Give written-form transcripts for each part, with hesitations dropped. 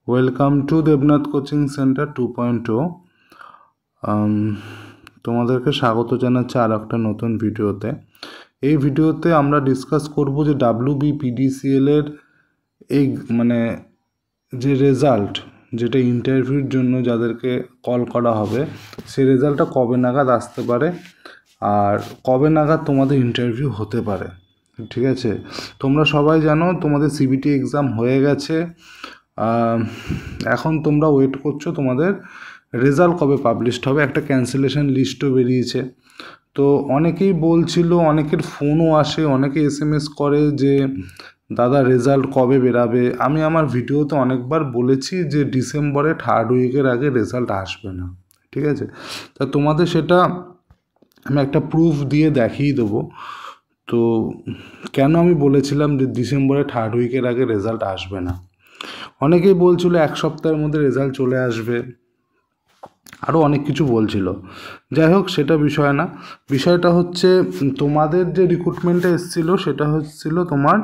Welcome to Debnath coaching centre 2.0। তোমাদেরকে স্বাগত জানাচ্ছি আর একটা নতুন ভিডিওতে। এই ভিডিওতে আমরা ডিসকাস করব যে WBPDCL এর এই যে রেজাল্ট, যেটা ইন্টারভিউর জন্য যাদেরকে কল করা হবে, সেই রেজাল্টটা কবে নাগাদ আসতে পারে আর কবে নাগাদ তোমাদের ইন্টারভিউ হতে পারে। ঠিক আছে, তোমরা সবাই জানো তোমাদের CBT এক্সাম হয়ে গেছে। এখন তোমরা ওয়েট করছো তোমাদের রেজাল্ট কবে পাবলিশড হবে। একটা ক্যান্সেলেশন লিস্টও বেরিয়েছে। তো অনেকেই বলছিল, অনেকের ফোনও আসে, অনেকে SMS করে যে দাদা রেজাল্ট কবে বেরাবে। আমি আমার ভিডিওতে অনেকবার বলেছি যে ডিসেম্বরে 3rd উইকের আগে রেজাল্ট আসবে না। ঠিক আছে, তা তোমাদের সেটা আমি একটা প্রুফ দিয়ে দেখিয়ে দেবো। তো কেন আমি বলেছিলাম যে ডিসেম্বরে 3rd উইকের আগে রেজাল্ট আসবে না। অনেকেই বলছিল 1 সপ্তাহের মধ্যে রেজাল্ট চলে আসবে, আরও অনেক কিছু বলছিল। যাই হোক, সেটা বিষয় না। বিষয়টা হচ্ছে তোমাদের যে রিক্রুটমেন্টটা এসেছিলো সেটা হচ্ছিল তোমার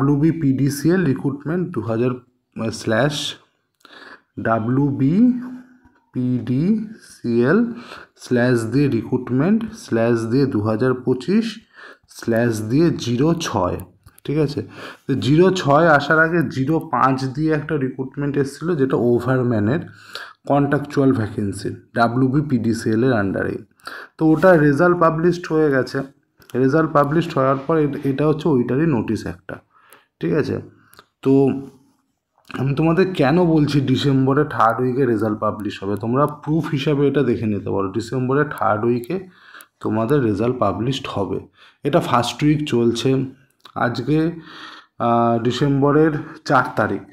WBPDCL রিক্রুটমেন্ট 2000/WBPDCL/দিয়ে রিক্রুটমেন্ট/দিয়ে 2025/দিয়ে 06। ঠিক আছে, তো 06 আসার আগে 05 দিয়ে একটা রিক্রুটমেন্ট এসেছিলো, যেটা ওভারম্যানের কন্ট্রাকচুয়াল ভ্যাকেন্সি WBPDCL এর আন্ডারে। তো ওটা রেজাল্ট পাবলিশড হয়ে গেছে। রেজাল্ট পাবলিশড হওয়ার পর এটা হচ্ছে ওইটারই নোটিশ একটা। ঠিক আছে, তো আমি তোমাদের কেন বলছি ডিসেম্বরে 3rd উইকে রেজাল্ট পাবলিশ হবে, তোমরা প্রুফ হিসাবে এটা দেখে নিতে পারো। ডিসেম্বরে 3rd উইকে তোমাদের রেজাল্ট পাবলিশড হবে। এটা 1st উইক চলছে। আজকে ডিসেম্বরের 4 তারিখ।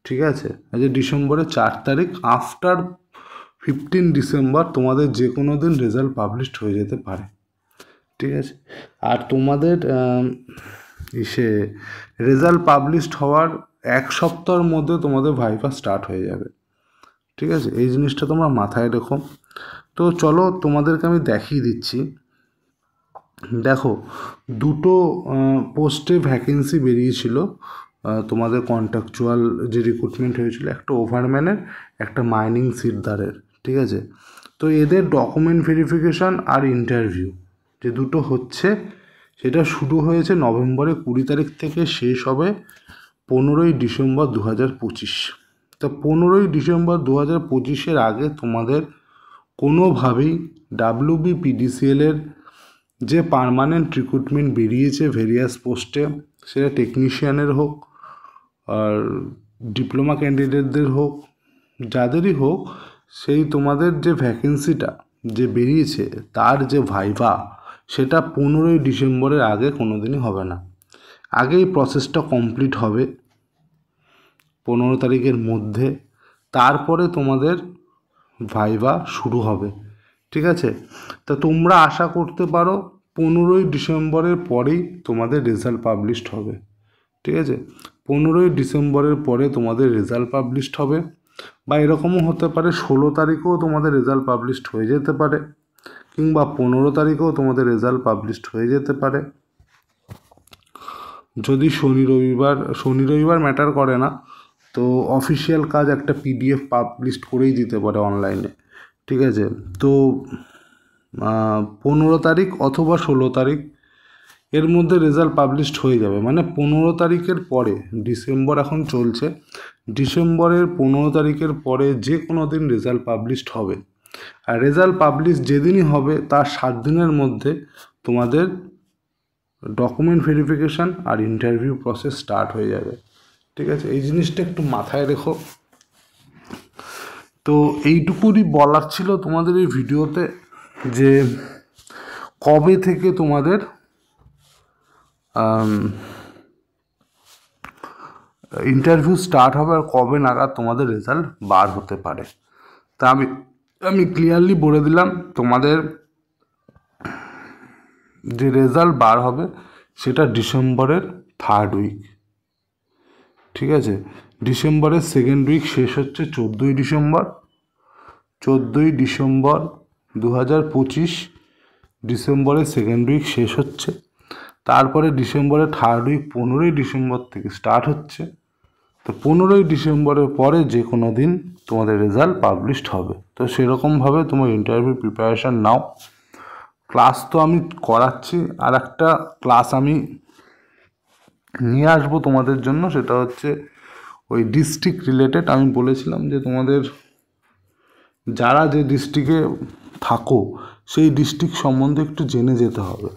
ঠিক আছে, আজকে ডিসেম্বরের 4 তারিখ। আফটার 15 ডিসেম্বর তোমাদের যে কোনো দিন রেজাল্ট পাবলিশড হয়ে যেতে পারে। ঠিক আছে, আর তোমাদের রেজাল্ট পাবলিশড হওয়ার 1 সপ্তাহের মধ্যে তোমাদের ভাইভা স্টার্ট হয়ে যাবে। ঠিক আছে, এই জিনিসটা তোমরা মাথায় রেখো। তো চলো তোমাদেরকে আমি দেখিয়ে দিচ্ছি। দেখো, দুটো পোস্টে ভ্যাকেন্সি বেরিয়েছিল তোমাদের কন্ট্রাকচুয়াল যে রিক্রুটমেন্ট হয়েছিল, একটা ওভারম্যানের, একটা মাইনিং সিটদারের। ঠিক আছে, তো এদের ডকুমেন্ট ভেরিফিকেশান আর ইন্টারভিউ যে দুটো হচ্ছে, সেটা শুরু হয়েছে নভেম্বরের 20 তারিখ থেকে, শেষ হবে 15ই ডিসেম্বর 2025। তা 15ই ডিসেম্বর 2025-এর আগে তোমাদের কোনোভাবেই WBPDCL-এর যে পার্মানেন্ট রিক্রুটমেন্ট বেরিয়েছে ভেরিয়াস পোস্টে, সেটা টেকনিশিয়ানের হোক আর ডিপ্লোমা ক্যান্ডিডেটদের হোক, যাদেরই হোক, সেই তোমাদের যে ভ্যাকেন্সিটা যে বেরিয়েছে তার যে ভাইভা, সেটা 15ই ডিসেম্বরের আগে কোনো দিনই হবে না। আগেই প্রসেসটা কমপ্লিট হবে 15 তারিখের মধ্যে, তারপরে তোমাদের ভাইভা শুরু হবে। ঠিক আছে, তা তোমরা আশা করতে পারো 15ই ডিসেম্বরের পরেই তোমাদের রেজাল্ট পাবলিশড হবে। ঠিক আছে, 15ই ডিসেম্বরের পরে তোমাদের রেজাল্ট পাবলিশড হবে, বা এরকমও হতে পারে 16 তারিখেও তোমাদের রেজাল্ট পাবলিশড হয়ে যেতে পারে, কিংবা 15 তারিখেও তোমাদের রেজাল্ট পাবলিশড হয়ে যেতে পারে। যদি শনি রবিবার ম্যাটার করে না, তো অফিসিয়াল কাজ একটা PDF পাবলিশ করেই দিতে পারে অনলাইনে। ঠিক আছে, তো 15 তারিখ অথবা 16 তারিখ এর মধ্যে রেজাল্ট পাবলিশড হয়ে যাবে। 15 তারিখের পরে, ডিসেম্বর এখন চলছে, ডিসেম্বরের 15 তারিখের পরে যে কোনো দিন রেজাল্ট পাবলিশড হবে। আর রেজাল্ট পাবলিশ যেদিনই হবে তার 7 দিনের মধ্যে তোমাদের ডকুমেন্ট ভেরিফিকেশান আর ইন্টারভিউ প্রসেস স্টার্ট হয়ে যাবে। ঠিক আছে, এই জিনিসটা একটু মাথায় রেখো। তো এইটুকুই বলার ছিল তোমাদের এই ভিডিওতে, যে কবে থেকে তোমাদের ইন্টারভিউ স্টার্ট হবে আর কবে নাগাদ তোমাদের রেজাল্ট বার হতে পারে। তা আমি ক্লিয়ারলি বলে দিলাম, তোমাদের যে রেজাল্ট বার হবে সেটা ডিসেম্বরের 3rd উইক। ঠিক আছে, ডিসেম্বরের 2nd উইক শেষ হচ্ছে 14ই ডিসেম্বর। 14ই ডিসেম্বর 2025 ডিসেম্বরের 2nd উইক শেষ হচ্ছে। তারপরে ডিসেম্বরের 3rd উইক 15ই ডিসেম্বর থেকে স্টার্ট হচ্ছে। তো 15ই ডিসেম্বরের পরে যে কোনো দিন তোমাদের রেজাল্ট পাবলিশড হবে। তো সেরকমভাবে তোমার ইন্টারভিউ প্রিপারেশান নাও। ক্লাস তো আমি করাচ্ছি, আর একটা ক্লাস আমি নিয়ে আসবো তোমাদের জন্য, সেটা হচ্ছে ওই ডিস্ট্রিক্ট রিলেটেড। আমি বলেছিলাম যে তোমাদের যারা যে ডিস্ট্রিক্টে থাকো সেই ডিস্ট্রিক্ট সম্বন্ধে একটু জেনে যেতে হবে।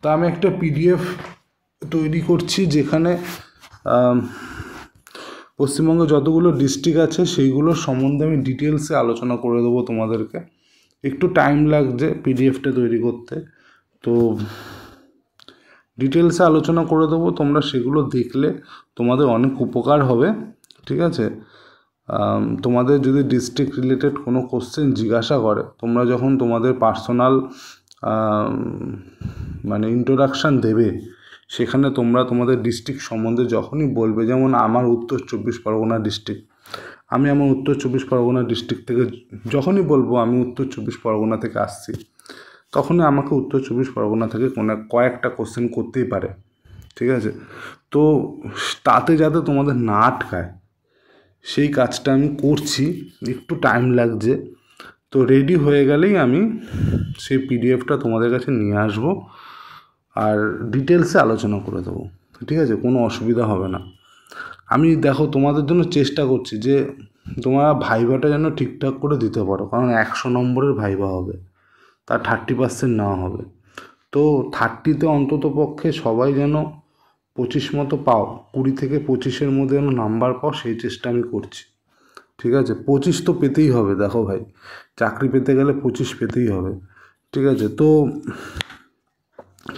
তা আমি একটা পিডিএফ তৈরি করছি যেখানে পশ্চিমবঙ্গে যতগুলো ডিস্ট্রিক্ট আছে সেইগুলোর সম্বন্ধে আমি ডিটেলসে আলোচনা করে দেবো তোমাদেরকে। একটু টাইম লাগছে পিডিএফটা তৈরি করতে, তো ডিটেলসে আলোচনা করে দেবো। তোমরা সেগুলো দেখলে তোমাদের অনেক উপকার হবে, ঠিক আছে। তোমাদের যদি ডিস্ট্রিক্ট রিলেটেড কোনো কোশ্চেন জিজ্ঞাসা করে, তোমরা যখন তোমাদের পার্সোনাল মানে ইন্ট্রোডাকশান দেবে, সেখানে তোমরা তোমাদের ডিস্ট্রিক্ট সম্বন্ধে যখনই বলবে, যেমন আমার উত্তর চব্বিশ পরগনা ডিস্ট্রিক্ট, আমি আমার উত্তর চব্বিশ পরগনা ডিস্ট্রিক্ট থেকে যখনই বলবো আমি উত্তর চব্বিশ পরগনা থেকে আসছি, তখনই আমাকে উত্তর চব্বিশ পরগনা থেকে কয়েকটা কোশ্চেন করতেই পারে, ঠিক আছে। তো তাতে যাতে তোমাদের না আটকায় সেই কাজটা আমি করছি, একটু টাইম লাগছে। তো রেডি হয়ে গেলেই আমি সেই পিডিএফটা তোমাদের কাছে নিয়ে আসবো আর ডিটেলসে আলোচনা করে দেবো, ঠিক আছে, কোনো অসুবিধা হবে না। আমি দেখো তোমাদের জন্য চেষ্টা করছি যে তোমরা ভাইভাটা যেন ঠিকঠাক করে দিতে পারো, কারণ 100 নম্বরের ভাইভা হবে, তার 30% নেওয়া হবে। তো 30তে অন্তত পক্ষে সবাই যেন 25 মতো পাও, 20 থেকে 25-এর মধ্যে যেন নাম্বার পাও, সেই চেষ্টা আমি করছি, ঠিক আছে। 25 তো পেতেই হবে, দেখো ভাই, চাকরি পেতে গেলে 25 পেতেই হবে, ঠিক আছে। তো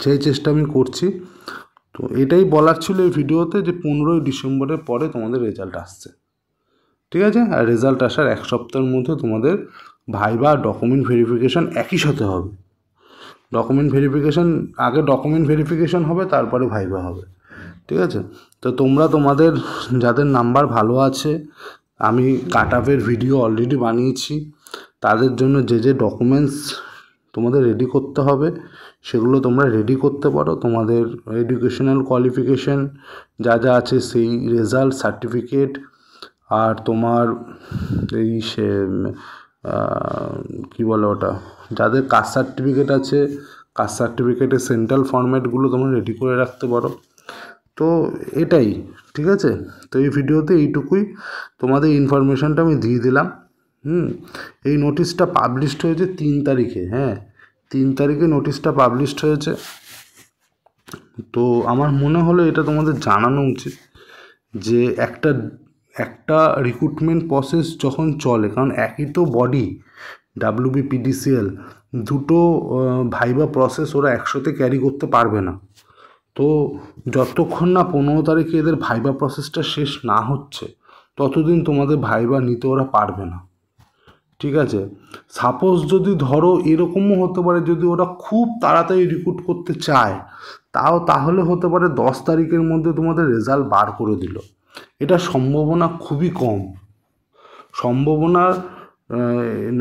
সেই চেষ্টা আমি করছি। তো এটাই বলার ছিল এই ভিডিওতে, যে 15ই ডিসেম্বরের পরে তোমাদের রেজাল্ট আসছে, ঠিক আছে। আর রেজাল্ট আসার 1 সপ্তাহের মধ্যে তোমাদের ভাইভা ডকুমেন্ট ভেরিফিকেশান একই সাথে হবে। ডকুমেন্ট ভেরিফিকেশান হবে, তারপরে ভাইভা হবে, ঠিক আছে। তো তোমরা তোমাদের যাদের নাম্বার ভালো আছে, আমি কাট অফের ভিডিও অলরেডি বানিয়েছি, তাদের জন্য যে যে ডকুমেন্টস তোমাদের রেডি করতে হবে সেগুলো তোমরা রেডি করতে পারো। তোমাদের এডুকেশনাল কোয়ালিফিকেশান যা যা আছে, সেই রেজাল্ট সার্টিফিকেট, আর তোমার এই কী বলে ওটা, যাদের কাস্ট সার্টিফিকেট আছে, কাস্ট সার্টিফিকেটের সেন্ট্রাল ফরম্যাটগুলো তোমরা রেডি করে রাখতে পারো। তো এটাই, ঠিক আছে। তো এই ভিডিওতে এইটুকুই, তোমাদের ইনফরমেশানটা আমি দিয়ে দিলাম। এই নোটিশটা পাবলিশড হয়েছে 3 তারিখে, হ্যাঁ 3 তারিখে নোটিশটা পাবলিশড হয়েছে। তো আমার মনে হলো এটা তোমাদের জানানো উচিত, যে একটা রিক্রুটমেন্ট প্রসেস যখন চলে, কারণ একই তো বডি WBPDCL, দুটো ভাইভা প্রসেস ওরা একসাথে ক্যারি করতে পারবে না। তো যতক্ষণ না 15 তারিখে এদের ভাইভা প্রসেসটা শেষ না হচ্ছে, ততদিন তোমাদের ভাইভা নিতে ওরা পারবে না, ঠিক আছে। সাপোজ যদি ধরো এরকমও হতে পারে, যদি ওরা খুব তাড়াতাড়ি রিক্রুট করতে চায়, তাহলে হতে পারে 10 তারিখের মধ্যে তোমাদের রেজাল্ট বার করে দিল। এটা সম্ভাবনা খুবই কম, সম্ভাবনার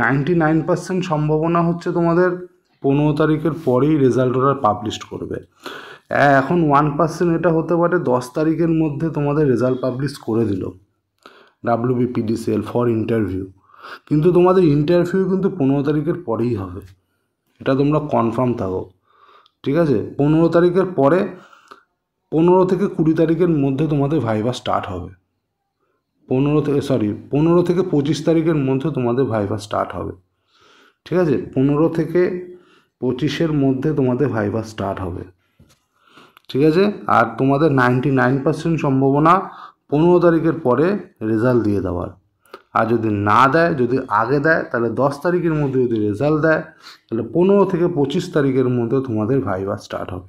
99% সম্ভাবনা হচ্ছে তোমাদের 15 তারিখের পরেই রেজাল্ট ওরা পাবলিশ করবে। এখন 1% এটা হতে পারে 10 তারিখের মধ্যে তোমাদের রেজাল্ট পাবলিশ করে দিল WBPDCL ফর ইন্টারভিউ, কিন্তু তোমাদের ইন্টারভিউ কিন্তু 15 তারিখের পরেই হবে, এটা তোমরা কনফার্ম থাকো, ঠিক আছে। 15 তারিখের পরে 15 থেকে 20 তারিখের মধ্যে তোমাদের ভাইভা স্টার্ট হবে। 15 থেকে 25 তারিখের মধ্যে তোমাদের ভাইভা স্টার্ট হবে, ঠিক আছে। 15 থেকে 25-এর মধ্যে তোমাদের ভাইভা স্টার্ট হবে, ঠিক আছে। আর তোমাদের 99% সম্ভাবনা 15 তারিখের পরে রেজাল্ট দিয়ে দেওয়ার। আর যদি না দেয়, যদি আগে দেয়, তাহলে 10 তারিখের মধ্যে যদি রেজাল্ট দেয়, তাহলে 15 থেকে 25 তারিখের মধ্যে তোমাদের ভাইভা স্টার্ট হবে,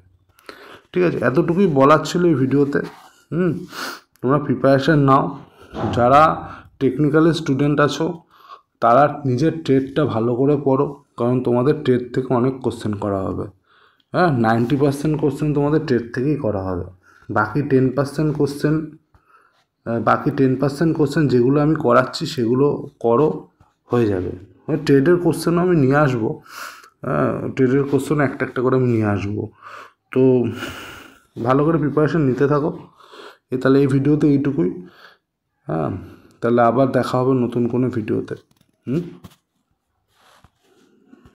ঠিক আছে। এতটুকুই বলার ছিল এই ভিডিওতে। তোমরা প্রিপারেশান নাও। যারা টেকনিক্যালের স্টুডেন্ট আছো, তারা নিজের ট্রেডটা ভালো করে পড়ো, কারণ তোমাদের ট্রেড থেকে অনেক কোশ্চেন করা হবে, হ্যাঁ 90% কোশ্চেন তোমাদের ট্রেড থেকেই করা হবে। বাকি 10% কোশ্চেন যেগুলো আমি করাচ্ছি সেগুলো করো, হয়ে যাবে। ট্রেডের কোশ্চেনও আমি নিয়ে আসবো, ট্রেডের কোশ্চেন একটা একটা করে আমি নিয়ে আসবো। তো ভালো করে প্রিপারেশান নিতে থাকো। তাহলে এই ভিডিওতে এইটুকুই। হ্যাঁ, তাহলে আবার দেখা হবে নতুন কোনো ভিডিওতে। হুম।